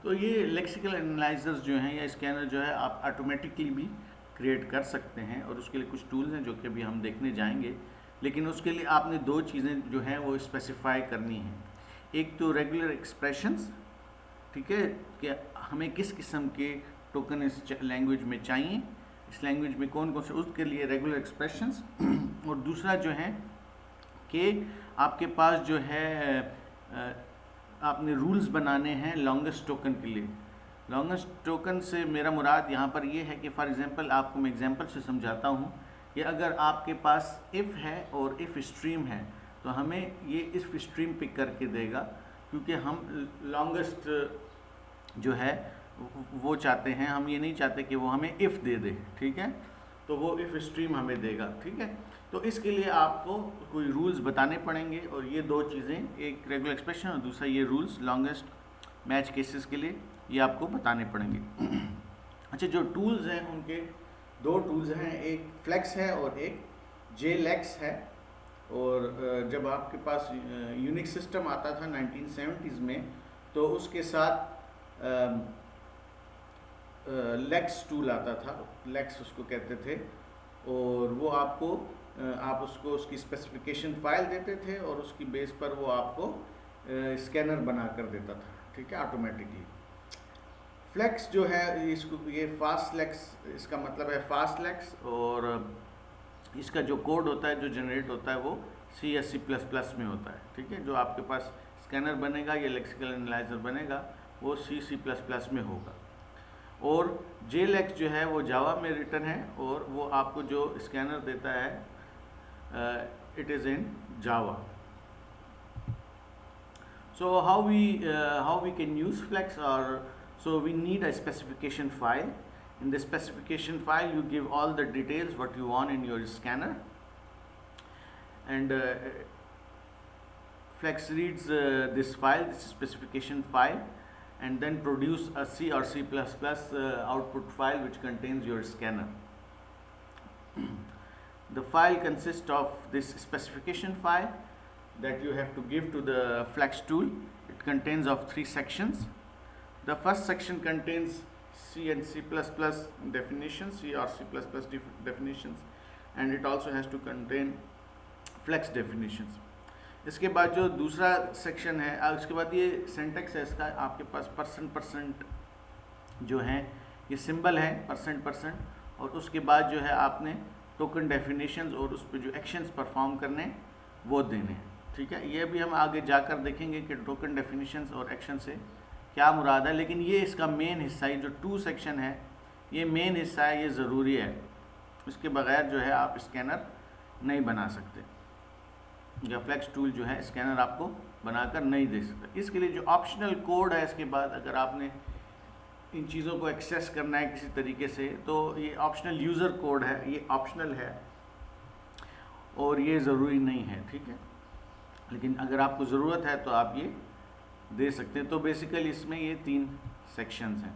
तो ये lexical analysers जो हैं या स्कैनर जो है आप ऑटोमेटिकली भी क्रिएट कर सकते हैं, और उसके लिए कुछ टूल्स हैं जो कि अभी हम देखने जाएंगे। लेकिन उसके लिए आपने दो चीज़ें जो हैं वो स्पेसिफाई करनी हैं। एक तो रेगुलर एक्सप्रेशंस, ठीक है, कि हमें किस किस्म के टोकन इस लैंग्वेज में चाहिए, इस लैंग्वेज में कौन कौन से, उसके लिए रेगुलर एक्सप्रेशंस। और दूसरा जो है कि आपके पास जो है आपने रूल्स बनाने हैं लॉन्गेस्ट टोकन के लिए। लॉन्गेस्ट टोकन से मेरा मुराद यहाँ पर ये है कि फॉर एग्जांपल आपको मैं एग्जांपल से समझाता हूँ कि अगर आपके पास इफ़ है और इफ़ स्ट्रीम है तो हमें ये इफ़ स्ट्रीम पिक करके देगा, क्योंकि हम लॉन्गेस्ट जो है वो चाहते हैं, हम ये नहीं चाहते कि वो हमें इफ़ दे दे, ठीक है, तो वो इफ़ स्ट्रीम हमें देगा, ठीक है। तो इसके लिए आपको कोई रूल्स बताने पड़ेंगे, और ये दो चीज़ें, एक रेगुलर एक्सप्रेशन और दूसरा ये रूल्स लॉन्गेस्ट मैच केसेस के लिए ये आपको बताने पड़ेंगे। अच्छा, जो टूल्स हैं उनके दो टूल्स हैं, एक फ्लेक्स है और एक जेलेक्स है। और जब आपके पास यूनिक्स सिस्टम आता था 1970s में, तो उसके साथ लेक्स टूल आता था, लेक्स उसको कहते थे, और वो आपको आप उसको उसकी स्पेसिफिकेशन फाइल देते थे और उसकी बेस पर वो आपको स्कैनर बना कर देता था, ठीक है, ऑटोमेटिकली। फ्लेक्स जो है इसको ये फास्ट लेक्स, इसका मतलब है फास्ट लेक्स, और इसका जो कोड होता है जो जनरेट होता है वो C या C++ में होता है, ठीक है। जो आपके पास स्कैनर बनेगा या लेक्सिकल एनालाइजर बनेगा वो C++ में होगा। और जेलेक्स जो है वो जावा में रिटन है, और वो आपको जो स्कैनर देता है it is in Java. So how we can use Flex, or so we need a specification file. In the specification file you give all the details what you want in your scanner, and Flex reads this file, this specification file, and then produce a C or C++ output file which contains your scanner. The file consists of this specification file that you have to give to the Flex tool. It contains of 3 sections. The first section contains C and C++ definitions, C or C++ definitions, and it also has to contain Flex definitions. इसके बाद जो दूसरा section है, उसके बाद ये syntax है इसका, आपके पास %% जो है ये सिंबल है %%, और उसके बाद जो है आपने टोकन डेफिनेशंस और उस पर जो एक्शंस परफॉर्म करने वो देने, ठीक है। ये भी हम आगे जाकर देखेंगे कि टोकन डेफिनेशंस और एक्शन से क्या मुराद है, लेकिन ये इसका मेन हिस्सा है, जो 2 सेक्शन है ये मेन हिस्सा है, ये ज़रूरी है। इसके बगैर जो है आप स्कैनर नहीं बना सकते, या फ्लेक्स टूल जो है स्कैनर आपको बनाकर नहीं दे सकता। इसके लिए जो ऑप्शनल कोड है, इसके बाद अगर आपने इन चीज़ों को एक्सेस करना है किसी तरीके से, तो ये ऑप्शनल यूज़र कोड है, ये ऑप्शनल है और ये ज़रूरी नहीं है, ठीक है। लेकिन अगर आपको ज़रूरत है तो आप ये दे सकते हैं। तो बेसिकली इसमें ये 3 सेक्शंस हैं।